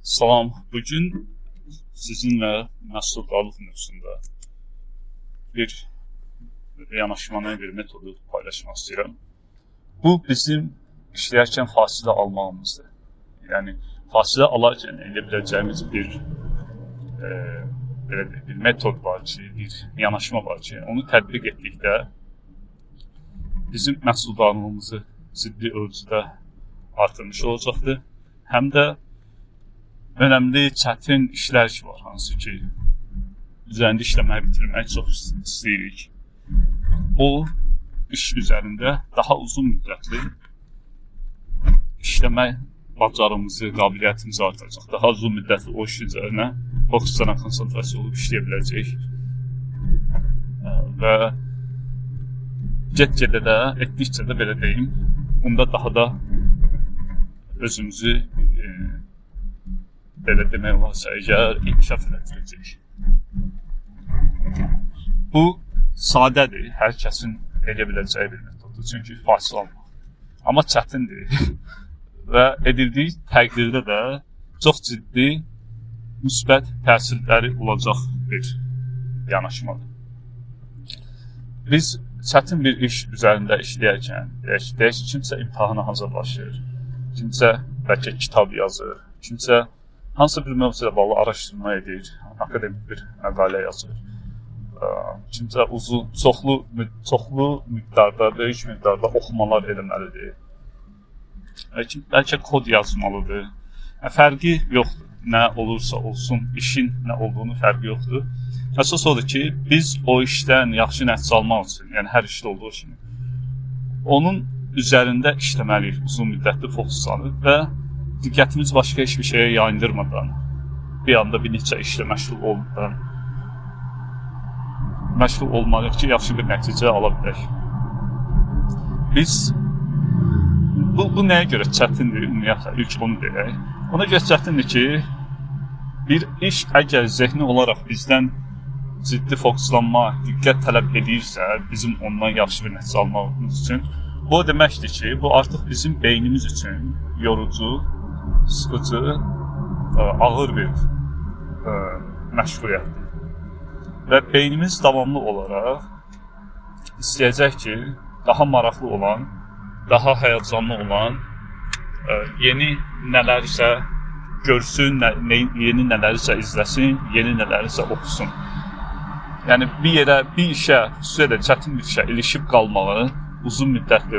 Salam, bugün sizinle məhsuldarlıq mövzusunda bir yanaşmanı, bir metodu paylaşmaq istəyirəm. Bu bizim işləyərkən fasilə almağımızdır. Yəni, fasilə alarkən edə biləcəyimiz bir metod var ki, bir yanaşma var ki, onu tətbiq etdikdə bizim məhsuldarlığımızı ciddi ölçüdə artırmış olacaqdır. Həm də önəmli, çətin işlər ki var, hansı ki, üzərində işləməyi bitirmək çox istəyirik. O, iş üzərində daha uzun müddətli işləmək bacarımızı, qabiliyyətimizi artıracaq. Daha uzun müddətli o iş üzərinə fokuslara konsentrasiya olub işləyə biləcək. Və get-gedə də, etdikcə də belə deyim, bunda daha da özümüzü belə demək olarsa, əgər inkişaf elətdirəcək. Bu, sadədir, hər kəsin edə biləcəyi bir metoddur, çünki fasilə almaq. Amma çətindir və edildiyi təqdirdə də çox ciddi, müsbət təsirləri olacaq bir yanaşmadır. Biz çətin bir iş üzərində işləyərkən, deyək ki, kimsə imtahana hazırlaşır, kimsə bəlkə kitab yazır, kimsə hansısa bir mövzuya bağlı araşdırma edir, akademik bir məqalə yazır. Kimsə uzun, çoxlu miqdarda, böyük miqdarda oxumalar eləməlidir. Bəlkə kod yazmalıdır. Fərqi yoxdur. Nə olursa olsun, işin nə olduğunu fərqi yoxdur. Əsas odur ki, biz o işdən yaxşı nəticə almaq üçün, yəni hər işdə olduğu kimi, onun üzərində işləməliyik, uzun müddətli fokuslanıb və diqqətimiz başqa heç bir şeyə yayındırmadan, bir anda bir neçə işlə məşğul olmalıyıq ki, yaxşı bir nəticə ala bilək. Biz, bu nəyə görə çətindir, ümumiyyətlə, ilk bunu deyək. Ona görə çətindir ki, bir iş əgər zehni olaraq bizdən ciddi fokuslanma, diqqət tələb edirsə, bizim ondan yaxşı bir nəticə almamız üçün, bu deməkdir ki, bu artıq bizim beynimiz üçün yorucu, sıxıcı, ağır bir məşğuliyyətdir. Və beynimiz davamlı olaraq istəyəcək ki, daha maraqlı olan, daha həyəcanlı olan, yeni nələrsə görsün, yeni nələrsə izləsin, yeni nələrsə oxusun. Yəni, bir işə, xüsusilə çətin bir işə ilişib qalmalı, uzun müddətli,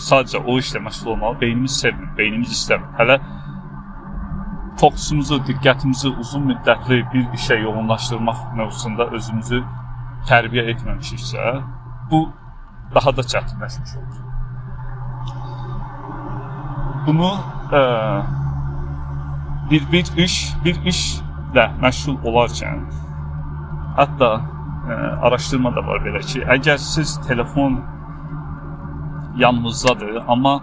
sadəcə o işlə məşğul olmalı, beynimiz sevmir, beynimiz istəmir. Hələ fokusumuzu, diqqətimizi uzun müddətli bir işə yoğunlaşdırmaq mövzusunda özümüzü tərbiyə etməmişiksə, bu daha da çətinləşmiş olur. Bunu bir işlə məşğul olarkən, hətta araşdırma da var belə ki, əgər siz telefon yanınızdadır, amma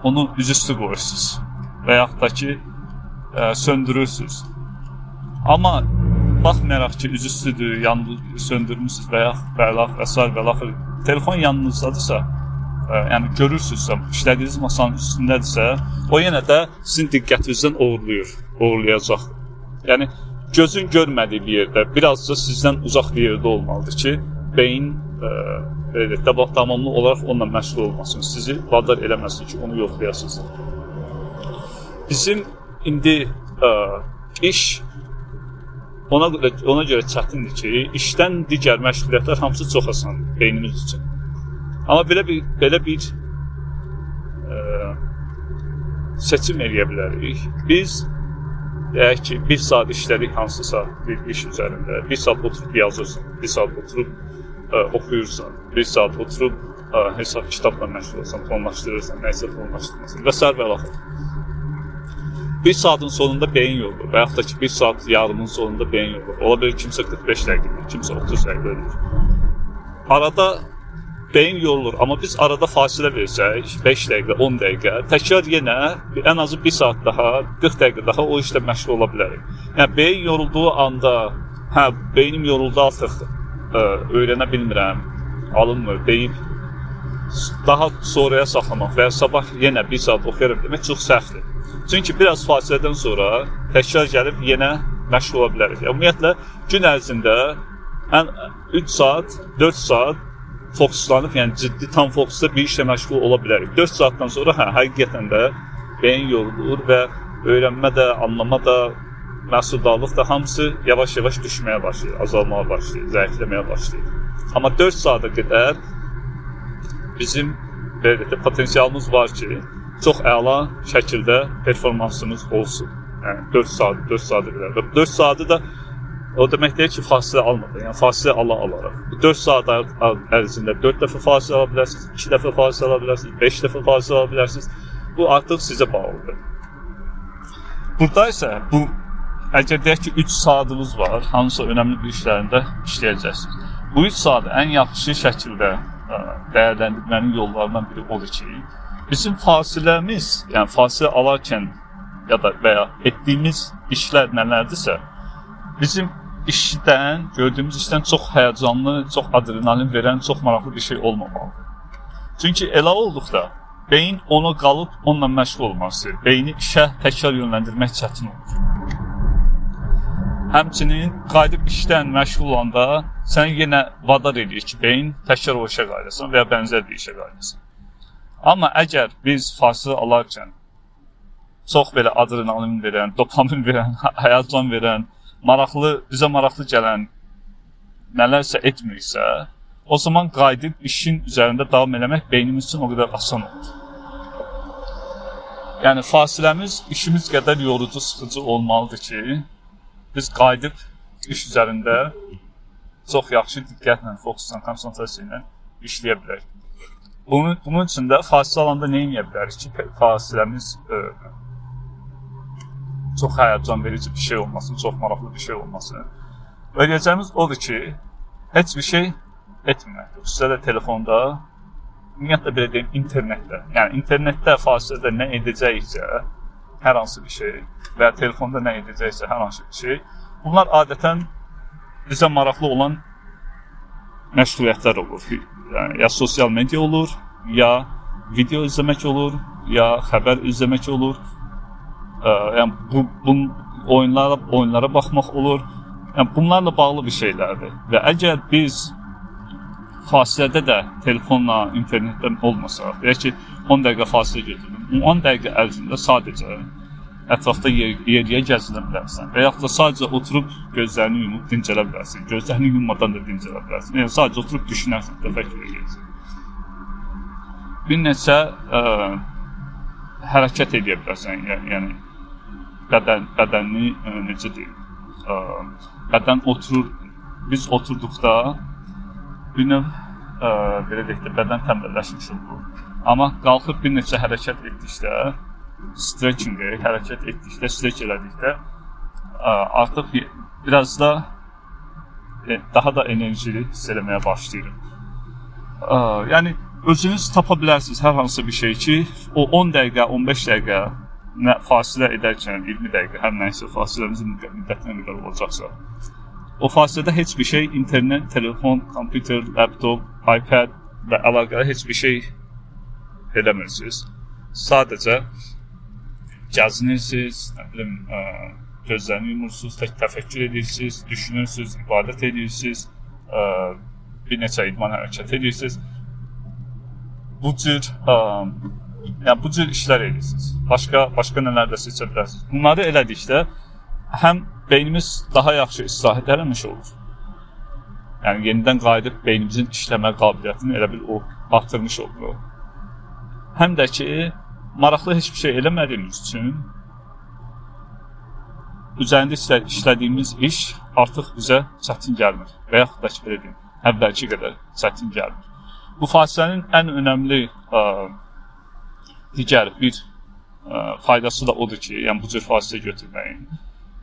onu üzüstü qoyursunuz və yaxud da ki, söndürürsünüz. Amma baxmayaraq ki, üzüstüdür, söndürmürsünüz və yaxud telefon yanınızdadırsa, yəni görürsünüzsə, işlədiyiniz masanın üstündədirsə, o yenə də sizin diqqətinizdən uğurlayacaq. Yəni, gözün görmədiyi bir yerdə, biraz da sizdən uzaq bir yerdə olmalıdır ki, beyin tamamlı olaraq onunla məşğul olmasın, sizi vadar eləməsin ki, onu yoxlayasınız. Bizim indi iş ona görə çətindir ki, işdən digər məşğuliyyətlər hamısı çox asandır beynimiz üçün. Amma belə bir seçim eləyə bilərik. Biz deyək ki, 1 saat işlədik hansısa bir iş üzərində, 1 saat oturub yazırsan, 1 saat oturub oxuyursan, 1 saat oturub hesab kitabla məşğul olsan, tonlaşdırırsan, nəysə tonlaşdırmasın və s. və laxır. 1 saatın sonunda beyin yorulur və yaxud da ki, 1 saat yarımın sonunda beyin yorulur. Ola bilir kimsə 45 dəqiqə, kimsə 30 dəqiqə ölür. Arada beyin yorulur, amma biz arada fasilə versək, 5 dəqiqə, 10 dəqiqə, təkrar yenə ən azı 1 saat daha, 40 dəqiqə daha o işlə məşğul ola bilərik. Yəni, beyin yorulduğu anda, beynim yoruldu artıq, öyrənə bilmirəm, alınmır, deyib daha sonraya saxlamaq və ya sabah yenə 1 saat oxuyarım demək çox səhvdir. Çünki biraz fasilədən sonra təkrar gəlib yenə məşğul ola bilərik. Ümumiyyətlə gün ərzində 3 saat, 4 saat fokuslanıb, yəni ciddi tam fokusda bir işlə məşğul ola bilərik. 4 saatdan sonra həqiqətən də beyin yorulur və öyrənmə də, anlama da, məhsuldarlıq da hamısı yavaş-yavaş düşməyə başlayır, azalmağa başlayır, zəifləməyə başlayır. Amma 4 saata qədər bizim potensialımız var ki, çox əla şəkildə performansımız olsun. Yəni 4 saata qədər. 4 saatı da o demək deyil ki, fasilə almadan, yəni fasilə alaraq. 4 saat ərzində 4 dəfə fasilə ala bilərsiniz, 2 dəfə fasilə ala bilərsiniz, 5 dəfə fasilə ala bilərsiniz. Bu artıq sizə bağlıdır. Burada isə əgər deyək ki, 3 saatınız var, hansısa önəmli bir işlərində işləyəcəksiniz. Bu 3 saatı ən yaxşı şəkildə dəyərləndirmənin yollarından biri odur ki, bizim fasiləmiz, yəni fasilə alarkən ya da və ya etdiyimiz işlər nələrdirsə, bizim işdən, gördüyümüz işdən çox həyəcanlı, çox adrenalin verən, çox maraqlı bir şey olmamalıdır. Çünki elə olduqda beyin ona qalıb onunla məşğul olması, beyni işə təkrar yönləndirmək çətin olur. Həmçinin qayıdıb işdən məşğul olanda səni yenə vadar edir ki, beyin təkrar o işə qayıdasın və ya bənzər bir işə qayıdasın. Amma əgər biz fasilə alarkən çox belə adrenalin verən, dopamin verən, həyəcan verən, bizə maraqlı gələn nələrsə etmiriksə, o zaman qayıdıb işin üzərində davam eləmək beynimiz üçün o qədər asan olur. Yəni fasiləmiz işimiz qədər yorucu, sıxıcı olmalıdır ki, biz qayıdıb iş üzərində çox yaxşı diqqətlə, fokusla, konsentrasiya ilə işləyə bilərik. Bunun üçün də fasilə alanda nə edə bilərik ki, fasiləmiz çox həyəcan verici bir şey olmasın, çox maraqlı bir şey olmasın. Öyrəcəyimiz odur ki, heç bir şey etməməkdir. Xüsusilə də telefonda, ümumiyyətlə belə deyim, internetdə. Yəni internetdə fasilədə nə edəcəksə, hər hansı bir şey və ya telefonda nə edəcəksə, hər hansı bir şey, bunlar adətən bizə maraqlı olan məşğuliyyətlər olur. Yəni, ya sosial media olur, ya video izləmək olur, ya xəbər izləmək olur. Yəni oyunlara baxmaq olur. Yəni bunlarla bağlı bir şeylərdir. Və əgər biz fasilədə də telefonla, internetdən olmasaq, deyək ki, 10 dəqiqə fasilə götürdüm. 10 dəqiqə ərzində sadəcə ətrafda yeriyə gəzinə bilərsən və yaxud da sadəcə oturub gözlərini yumub dincələ bilərsən. Gözlərini yummadan da dincələ bilərsən. Yəni sadəcə oturub düşünərsən, təfəkkür edirsən. Bir neçə hərəkət edə bilərsən. Yəni bədənini necə deyim? Bədən oturur. Biz oturduqda bir növ belə deyək də bədən tənbəlləşmiş olur. Amma qalxıb bir neçə hərəkət etdikdə, stretching hərəkət etdikdə, stretch elədikdə artıq biraz da daha da enerjili hiss eləməyə başlayırıq. Yəni özünüz tapa bilərsiniz hər hansı bir şey ki, o 10 dəqiqə, 15 dəqiqə fasilə edərkən, 20 dəqiqə, hər nəysə fasiləmizin müddətinə qədər olacaqsa, o fasilədə heç bir şey, internet, telefon, kompüter, laptop, iPad və əlaqəli heç bir şey eləmirsiniz. Sadəcə gəzinirsiniz, gözlərini yumursunuz, təfəkkür edirsiniz, düşünürsünüz, ibadət edirsiniz, bir neçə idman hərəkət edirsiniz. Bu cür işlər edirsiniz. Başqa nələr də seçə bilərsiniz. Bunları elədikdə həm beynimiz daha yaxşı istirahət eləmiş olur. Yəni yenidən qayıdıb beynimizin işləmə qabiliyyətini elə bil o artırmış olur. Həm də ki, maraqlı heç bir şey eləmədiyimiz üçün üzərində işlədiyimiz iş artıq bizə çətin gəlmir və yaxud da ki, belə deyim, əvvəlki qədər çətin gəlmir. Bu fasilənin ən önəmli digər bir faydası da odur ki, yəni bu cür fasilə götürməyin.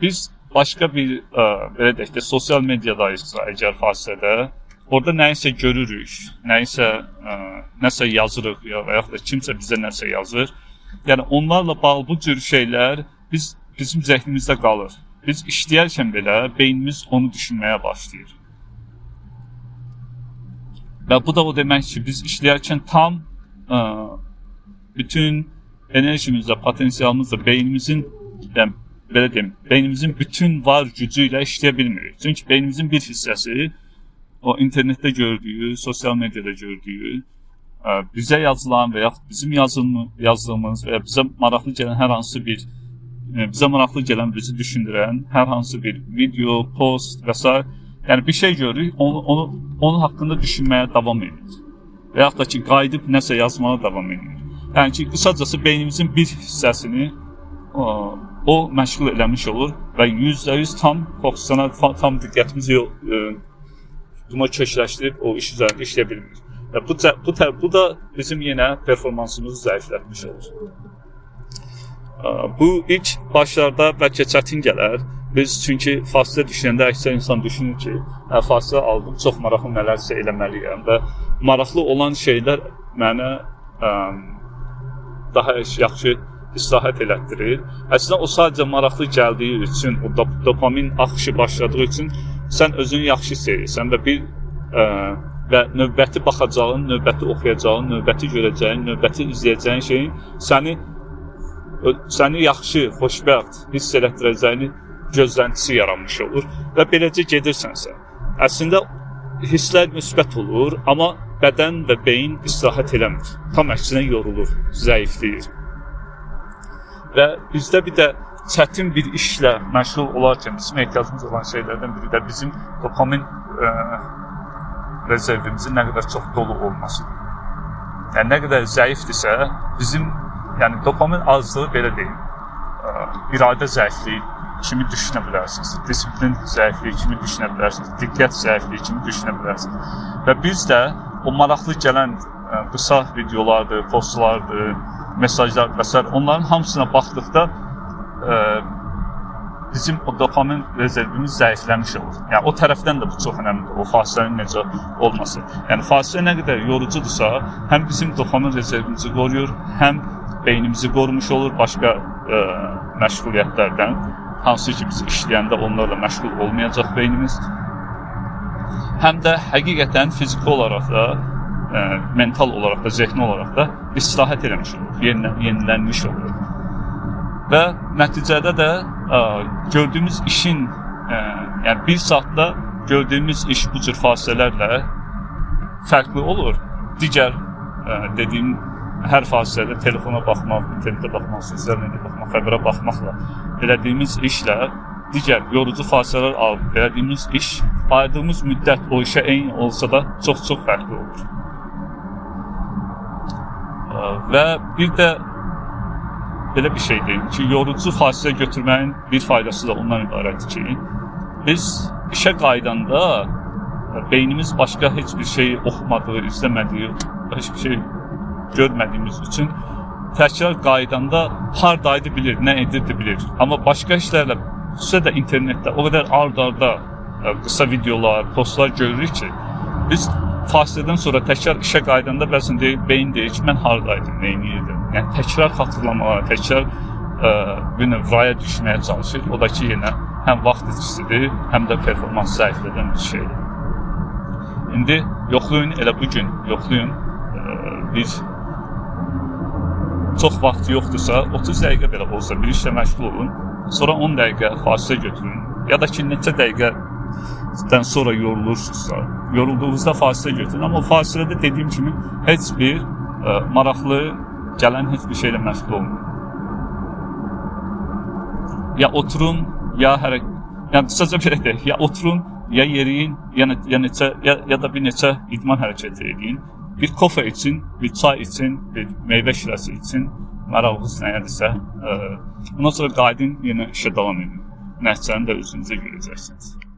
Biz başqa bir, belə deyək də, sosial mediadayıqsa, əgər fasilədə, orada nəyisə görürük, nəsə yazırıq və yaxud da kimsə bizə nəsə yazır. Yəni onlarla bağlı bu cür şeylər bizim zehnimizdə qalır. Biz işləyərkən belə beynimiz onu düşünməyə başlayır. Və bu da o demək ki, biz işləyərkən tam bütün enerjimizlə, potensialımızla beynimizin belə deyim, beynimizin bütün var gücü ilə işləyə bilmirik. Çünki beynimizin bir hissəsi o internetdə gördüyü, sosial mediada gördüyü, bizə yazılan və yaxud bizim yazdığımız və ya bizə maraqlı gələn hər hansı bir, bizə maraqlı gələn, bizi düşündürən hər hansı bir video, post və s. Yəni bir şey görürük, onun haqqında düşünməyə davam edirik. Və yaxud da ki, qayıdıb nəsə yazmağa davam edirik. Yəni ki, qısacası beynimizin bir hissəsini o məşğul eləmiş olur və %100 tam fokuslana, tam diqqətimizi buna kökləşdirib o iş üzərində işləyə bilmir. Bu da bizim yenə performansımızı zəiflətmiş olur. Bu ilk başlarda bəlkə çətin gələr. Biz çünki fasilə düşünəndə əksər insan düşünür ki, fasilə aldım, çox maraqlı nələrsə eləməliyəm və maraqlı olan şeylər mənə daha yaxşı istirahət elətdirir. Əslində o sadəcə maraqlı gəldiyi üçün, o dopamin axışı başladığı üçün sən özünü yaxşı hiss edirsən və növbəti baxacağın, növbəti oxuyacağın, növbəti görəcəyin, növbəti izləyəcəyin şeyin səni yaxşı, xoşbəxt hiss elətdirəcəyini gözləntisi yaranmış olur və beləcə gedirsənsə. Əslində hisslər müsbət olur, amma bədən və beyin istirahət eləmir. Tam əksinə yorulur, zəifləyir. Və bizdə bir də çətin bir işlə məşğul olarkən bizim ehtiyacımız olan şeylərdən biri də bizim dopamin rezervimizin nə qədər çox dolu olması. Yəni nə qədər zəifdirsə, bizim dopamin azlığı belə deyil. İradə zəifliyi kimi düşünə bilərsiniz. Disiplin zəifliyi kimi düşünə bilərsiniz. Diqqət zəifliyi kimi düşünə bilərsiniz. Və biz də o maraqlı gələn qısa videolardır, postlardır, mesajlar və s. onların hamısına baxdıqda bizim o dopamin rezervimiz zəifləmiş olur. Yəni o tərəfdən də bu çox önəmlidir. O fasilənin necə olması. Yəni fasilə nə qədər yorucudursa, həm bizim dopamin rezervimizi qoruyur, həm beynimizi qorumuş olur başqa məşğuliyyətlərdən. Hansı ki biz işləyəndə onlarla məşğul olmayacaq beynimiz. Həm də həqiqətən fiziki olaraq da, mental olaraq da, zehni olaraq da istirahət eləmiş olur, yenilənmiş olur. Və nəticədə də gördüyümüz işin, yəni bir saatda gördüyümüz iş bu cür fasilələrlə fərqli olur. Digər dediyim hər fasilədə telefona baxmaq, internetə baxmaq, sosial mediaya baxmaq, xəbərə baxmaqla elədiyimiz işlə digər yorucu fasilələr alıb elədiyimiz iş ayırdığımız müddət o işə eyni olsa da çox fərqli olur. Və bir də belə bir şey deyim ki, yorucu fasilə götürməyin bir faydası da ondan ibarətdir ki, biz işə qaydanda beynimiz başqa heç bir şey oxumadığı, izləmədiyi, heç bir şey görmədiyimiz üçün təkrar qaydanda hardaydı bilir, nə edirdi bilir. Amma başqa işlərlə, xüsusilə də internetdə o qədər ard-arda qısa videolar, postlar görürük ki, biz fasilədən sonra təkrar işə qaydanda bəzən beyin deyir ki, mən hardaydım, nə edirdim. Yəni təkrar xatırlamağa, təkrar bir növ raya düşməyə çalışır. O da ki, yenə həm vaxt itkisidir, həm də performans zəiflədən bir şeydir. İndi yoxlayın, elə bugün yoxlayın. Çox vaxt yoxdursa, 30 dəqiqə belə olsa bir işlə məşğul olun, sonra 10 dəqiqə fasilə götürün, ya da ki, neçə dəqiqədən sonra yorulursunuzsa, yorulduğunuzda fasilə götürün, amma o fasilədə dediyim kimi heç bir maraqlı gələn heç bir şeylə məşğul olmayın. Ya oturun, ya qısaca belə deyək, ya oturun, ya yeriyin, ya da bir neçə idman hərəkəti edin. Bir kofe için, bir çay için, bir meyve şirəsi için, maraqlınız nəyədirsə, ondan sonra qaydın yenə işə davam edin. Nəticəni də özünüzə görəcəksiniz.